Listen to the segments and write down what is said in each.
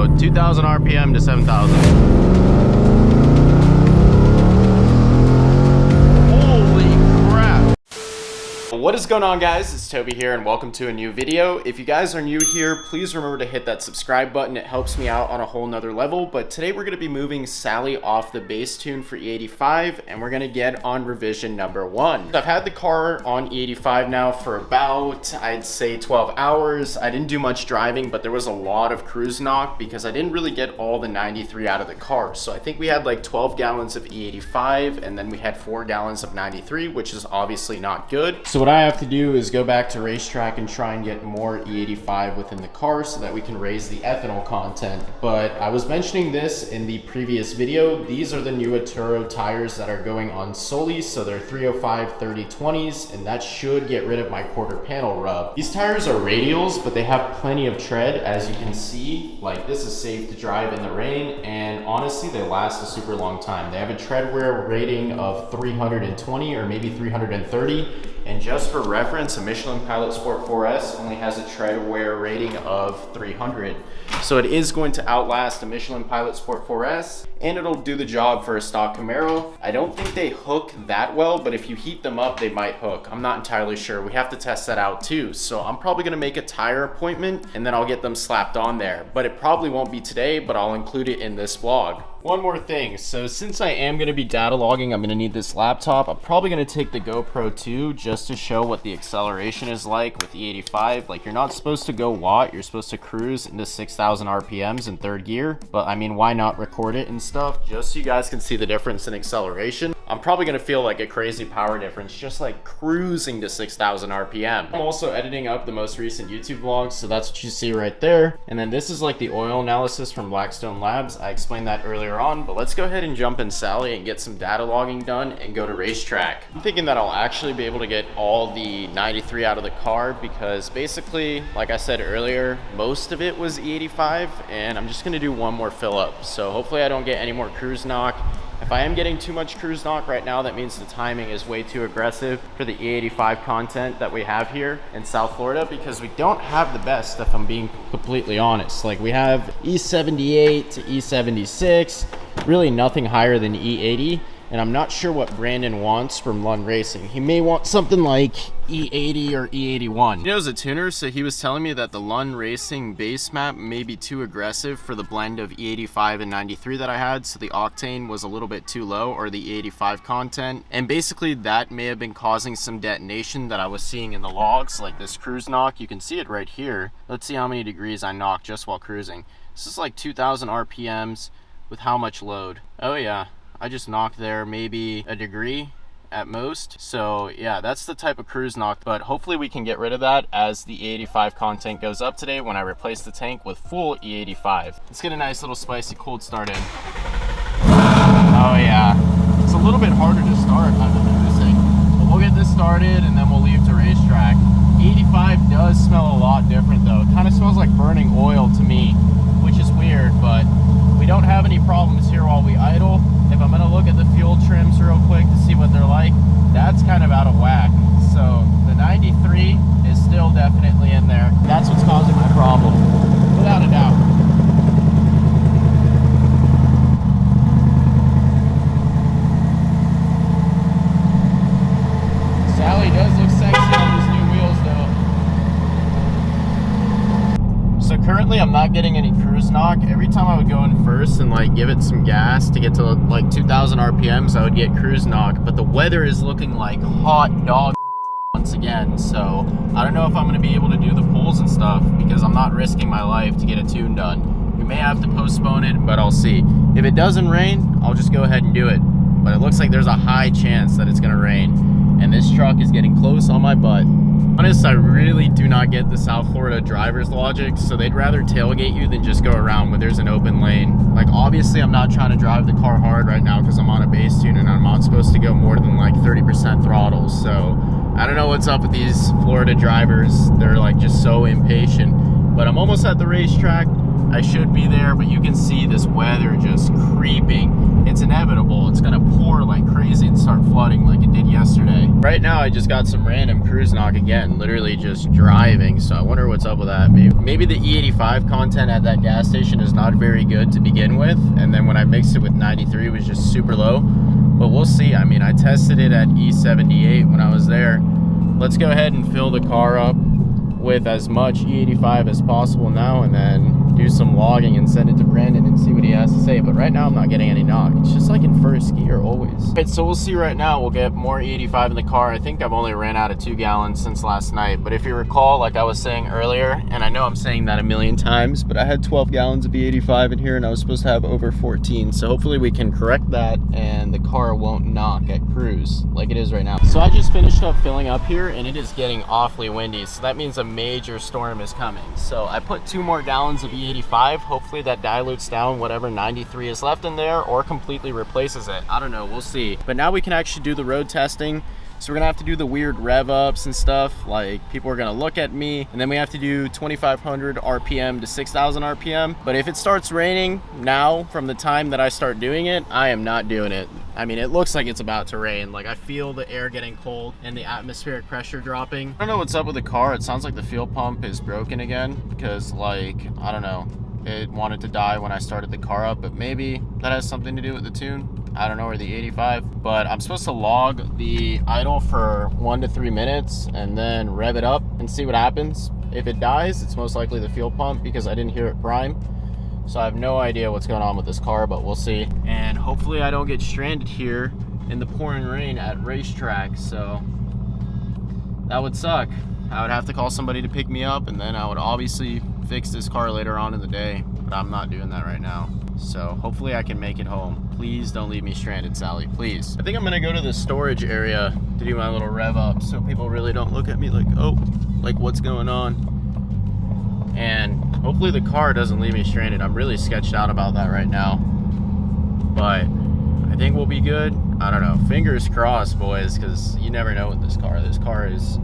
So 2,000 RPM to 7,000. What is going on, guys? It's Toby here and welcome to a new video. If you guys are new here, please remember to hit that subscribe button. It helps me out on a whole nother level. But today we're going to be moving Sally off the base tune for E85 and we're going to get on revision number 1. I've had the car on E85 now for about, I'd say 12 hours. I didn't do much driving, but there was a lot of cruise knock because I didn't really get all the 93 out of the car. So I think we had like 12 gallons of E85 and then we had 4 gallons of 93, which is obviously not good. So what I have to do is go back to racetrack and try and get more E85 within the car so that we can raise the ethanol content. But I was mentioning this in the previous video. These are the new Atturo tires that are going on Soli, so they're 305 30/20s, and that should get rid of my quarter panel rub. These tires are radials, but they have plenty of tread, as you can see. Like, this is safe to drive in the rain, and honestly, they last a super long time. They have a tread wear rating of 320 or maybe 330. And just for reference, a Michelin Pilot Sport 4S only has a tread wear rating of 300. So it is going to outlast a Michelin Pilot Sport 4S, and it'll do the job for a stock Camaro. I don't think they hook that well, but if you heat them up, they might hook. I'm not entirely sure. We have to test that out too. So I'm probably gonna make a tire appointment and then I'll get them slapped on there. But it probably won't be today, but I'll include it in this vlog. One more thing, so since I am going to be data logging, I'm going to need this laptop. I'm probably going to take the GoPro 2 just to show what the acceleration is like with E85. Like, you're not supposed to go watt, you're supposed to cruise into 6,000 RPMs in third gear. But I mean, why not record it and stuff just so you guys can see the difference in acceleration? I'm probably going to feel like a crazy power difference just like cruising to 6,000 RPM. I'm also editing up the most recent YouTube vlogs, so that's what you see right there. And then this is like the oil analysis from Blackstone Labs. I explained that earlier on, but let's go ahead and jump in Sally and get some data logging done and go to racetrack. I'm thinking that I'll actually be able to get all the 93 out of the car because basically, like I said earlier, most of it was E85 and I'm just going to do one more fill up. So hopefully I don't get any more cruise knock. If I am getting too much cruise knock right now, that means the timing is way too aggressive for the E85 content that we have here in South Florida, because we don't have the best, if I'm being completely honest. Like, we have E78 to E76, really nothing higher than E80. And I'm not sure what Brandon wants from Lund Racing. He may want something like E80 or E81. He knows a tuner, so he was telling me that the Lund Racing base map may be too aggressive for the blend of E85 and 93 that I had, so the octane was a little bit too low, or the E85 content. And basically that may have been causing some detonation that I was seeing in the logs, like this cruise knock. You can see it right here. Let's see how many degrees I knocked just while cruising. This is like 2,000 RPMs with how much load? Oh yeah. I just knocked there maybe a degree at most. So yeah, that's the type of cruise knock, but hopefully we can get rid of that as the E85 content goes up today when I replace the tank with full E85. Let's get a nice little spicy cold start in. Oh yeah, it's a little bit harder to start, I've been noticing. But we'll get this started and then we'll leave to racetrack. E85 does smell a lot different though. It kind of smells like burning oil to me, which is weird, but we don't have any problems here while we idle. If I'm gonna look at the fuel trims real quick to see what they're like, that's kind of out of whack. So the 93 is still definitely in there. That's what's causing my problem, without a doubt. Sally does look sexy on these new wheels though. So currently I'm not getting any cruise knock. Every time I would go in first and like give it some gas to get to like 2,000 RPMs, I would get cruise knock, but the weather is looking like hot dog once again. So I don't know if I'm going to be able to do the pulls and stuff because I'm not risking my life to get a tune done. We may have to postpone it, but I'll see. If it doesn't rain, I'll just go ahead and do it. But it looks like there's a high chance that it's going to rain, and this truck is getting close on my butt. Honest, I really do not get the South Florida driver's logic, so they'd rather tailgate you than just go around when there's an open lane. Like, obviously I'm not trying to drive the car hard right now because I'm on a base tune and I'm not supposed to go more than like 30% throttle, so I don't know what's up with these Florida drivers. They're like just so impatient. But I'm almost at the racetrack. I should be there, but you can see this weather just creeping. It's inevitable. It's gonna pour like crazy and start flooding like it did yesterday. Right now, I just got some random cruise knock again, literally just driving. So I wonder what's up with that. Maybe the E85 content at that gas station is not very good to begin with. And then when I mixed it with 93, it was just super low. But we'll see. I mean, I tested it at E78 when I was there. Let's go ahead and fill the car up with as much E85 as possible now, and then do some logging and send it to Brandon and see what he has to say. But right now I'm not getting any knock. It's just like in first gear always. Right, so we'll see right now. We'll get more E85 in the car. I think I've only ran out of 2 gallons since last night, but if you recall, like I was saying earlier, and I know I'm saying that a million times, but I had 12 gallons of E85 in here and I was supposed to have over 14. So hopefully we can correct that and the car won't knock at cruise like it is right now. So I just finished up filling up here and it is getting awfully windy. So that means a major storm is coming. So I put 2 more gallons of E85. Hopefully that dilutes down whatever 93 is left in there or completely replaces it. I don't know, we'll see. But now we can actually do the road testing. So we're gonna have to do the weird rev ups and stuff. Like people are gonna look at me, and then we have to do 2,500 RPM to 6,000 RPM. But if it starts raining now from the time that I start doing it, I am not doing it. I mean, it looks like it's about to rain. Like I feel the air getting cold and the atmospheric pressure dropping. I don't know what's up with the car. It sounds like the fuel pump is broken again because like, I don't know. It wanted to die when I started the car up, but maybe that has something to do with the tune. I don't know, or the 85, but I'm supposed to log the idle for 1 to 3 minutes and then rev it up and see what happens. If it dies, it's most likely the fuel pump because I didn't hear it prime. So I have no idea what's going on with this car, but we'll see. And hopefully I don't get stranded here in the pouring rain at racetrack. So that would suck. I would have to call somebody to pick me up, and then I would obviously fix this car later on in the day, but I'm not doing that right now. So hopefully I can make it home. Please don't leave me stranded, Sally, please. I think I'm gonna go to the storage area to do my little rev up so people really don't look at me like, oh, like what's going on? And hopefully the car doesn't leave me stranded. I'm really sketched out about that right now, but I think we'll be good. I don't know, fingers crossed, boys, because you never know with this car. This car is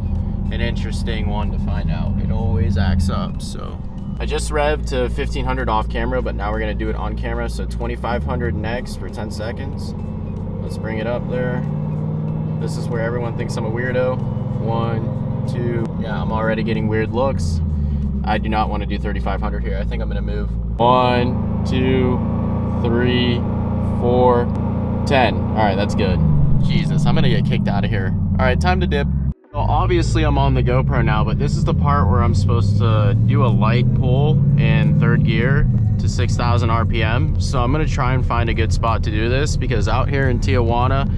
an interesting one to find out. It always acts up. So I just revved to 1500 off camera, but now we're gonna do it on camera. So 2500 next for 10 seconds. Let's bring it up there. This is where everyone thinks I'm a weirdo. 1, 2, yeah, I'm already getting weird looks. I do not want to do 3500 here. I think I'm gonna move. 1, 2, 3, 4, 10. All right, that's good. Jesus, I'm gonna get kicked out of here. All right, time to dip. Well, obviously I'm on the GoPro now, but this is the part where I'm supposed to do a light pull in 3rd gear to 6,000 RPM. So I'm gonna try and find a good spot to do this because out here in Tijuana,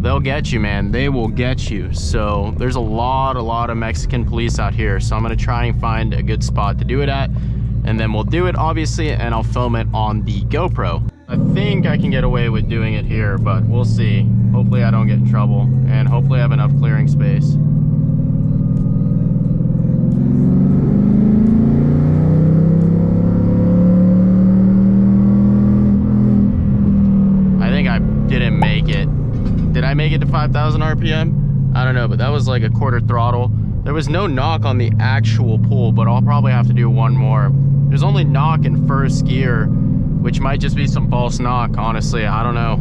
they'll get you, man. They will get you. So there's a lot of Mexican police out here. So I'm gonna try and find a good spot to do it at, and then we'll do it obviously, and I'll film it on the GoPro. I think I can get away with doing it here, but we'll see. Hopefully I don't get in trouble, and hopefully I have enough clearing space. I think I didn't make it. Did I make it to 5,000 RPM? I don't know, but that was like a quarter throttle. There was no knock on the actual pull, but I'll probably have to do one more. There's only knock in 1st gear, which might just be some false knock, honestly, I don't know.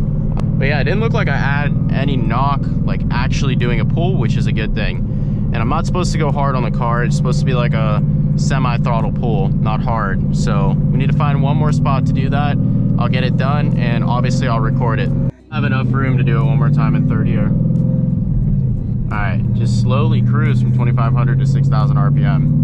But yeah, it didn't look like I had any knock, like actually doing a pull, which is a good thing. And I'm not supposed to go hard on the car. It's supposed to be like a semi-throttle pull, not hard. So we need to find one more spot to do that. I'll get it done, and obviously I'll record it. I have enough room to do it one more time in 3rd gear. All right, just slowly cruise from 2,500 to 6,000 RPM.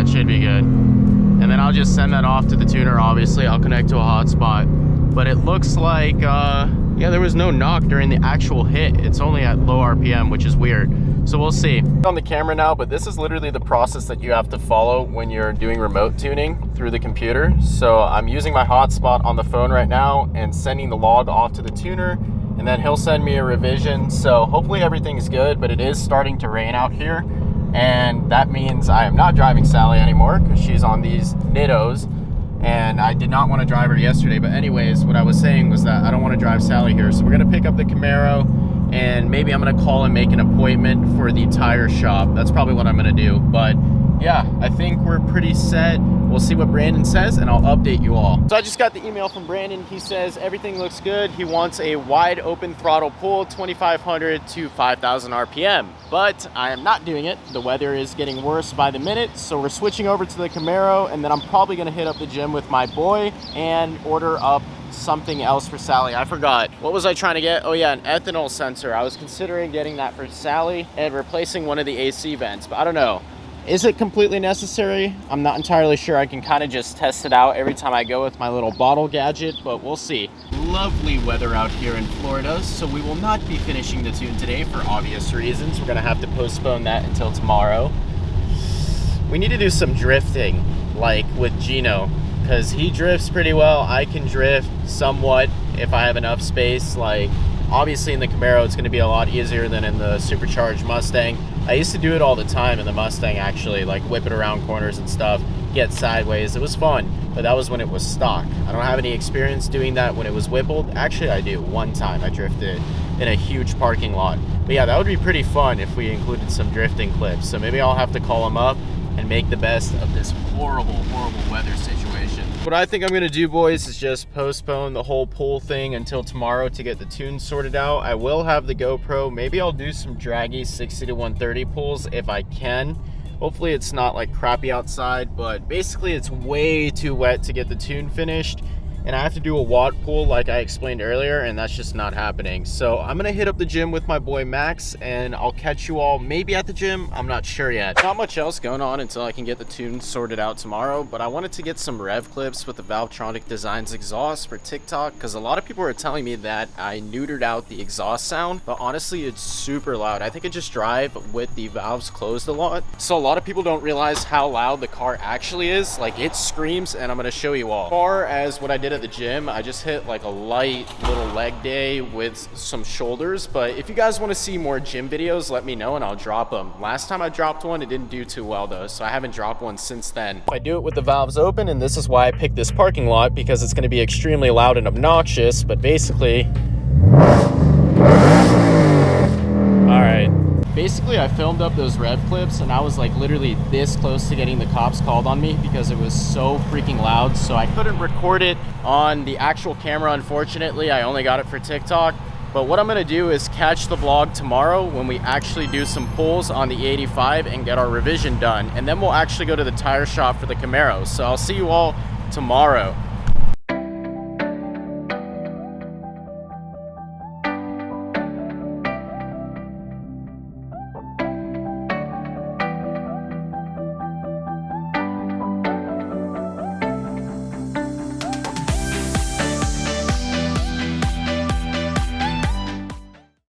Should be good. And then I'll just send that off to the tuner. Obviously I'll connect to a hotspot, but it looks like yeah, there was no knock during the actual hit. It's only at low RPM, which is weird. So we'll see. On the camera now, but this is literally the process that you have to follow when you're doing remote tuning through the computer. So I'm using my hotspot on the phone right now and sending the log off to the tuner, and then he'll send me a revision. So hopefully everything's good, but it is starting to rain out here. And that means I am not driving Sally anymore because she's on these Nittos. and I did not want to drive her yesterday. But anyways, what I was saying was that I don't want to drive Sally here, so we're gonna pick up the Camaro, and maybe I'm gonna call and make an appointment for the tire shop. That's probably what I'm gonna do. But yeah, I think we're pretty set. We'll see what Brandon says, and I'll update you all. So I just got the email from Brandon. He says everything looks good. He wants a wide open throttle pull, 2,500 to 5,000 RPM. But I am not doing it. The weather is getting worse by the minute, so we're switching over to the Camaro, and then I'm probably gonna hit up the gym with my boy and order up something else for Sally. I forgot. What was I trying to get? Oh yeah, an ethanol sensor. I was considering getting that for Sally and replacing one of the AC vents, but I don't know. Is it completely necessary? I'm not entirely sure. I can kind of just test it out every time I go with my little bottle gadget, but we'll see. Lovely weather out here in Florida, so we will not be finishing the tune today for obvious reasons. We're gonna have to postpone that until tomorrow. We need to do some drifting, like with Gino, because he drifts pretty well. I can drift somewhat if I have enough space. Like, obviously in the Camaro, it's gonna be a lot easier than in the supercharged Mustang. I used to do it all the time in the Mustang, actually, like whip it around corners and stuff, get sideways. It was fun, but that was when it was stock. I don't have any experience doing that when it was whippled. Actually, I do. One time I drifted in a huge parking lot. But yeah, that would be pretty fun if we included some drifting clips. So maybe I'll have to call him up and make the best of this horrible, horrible weather situation. What I think I'm gonna do, boys, is just postpone the whole pull thing until tomorrow to get the tune sorted out. I will have the GoPro. Maybe I'll do some draggy 60 to 130 pulls if I can. Hopefully it's not like crappy outside, but basically it's way too wet to get the tune finished. And I have to do a watt pull like I explained earlier, and that's just not happening. So I'm gonna hit up the gym with my boy Max, and I'll catch you all maybe at the gym. I'm not sure yet. Not much else going on until I can get the tune sorted out tomorrow, but I wanted to get some rev clips with the Valvetronic Designs exhaust for TikTok, because a lot of people are telling me that I neutered out the exhaust sound, but honestly it's super loud. I think I just drive with the valves closed a lot. So a lot of people don't realize how loud the car actually is. Like, it screams, and I'm gonna show you all. As far as what I did at the gym, I just hit like a light little leg day with some shoulders, but if you guys want to see more gym videos, let me know and I'll drop them. Last time I dropped one, it didn't do too well though, so I haven't dropped one since then. I do it with the valves open, and this is why I picked this parking lot, because it's going to be extremely loud and obnoxious, but basically, Basically, I filmed up those rev clips, and I was like literally this close to getting the cops called on me because it was so freaking loud. So I couldn't record it on the actual camera, unfortunately. I only got it for TikTok. But what I'm gonna do is catch the vlog tomorrow when we actually do some pulls on the E85 and get our revision done. And then we'll actually go to the tire shop for the Camaro. So I'll see you all tomorrow.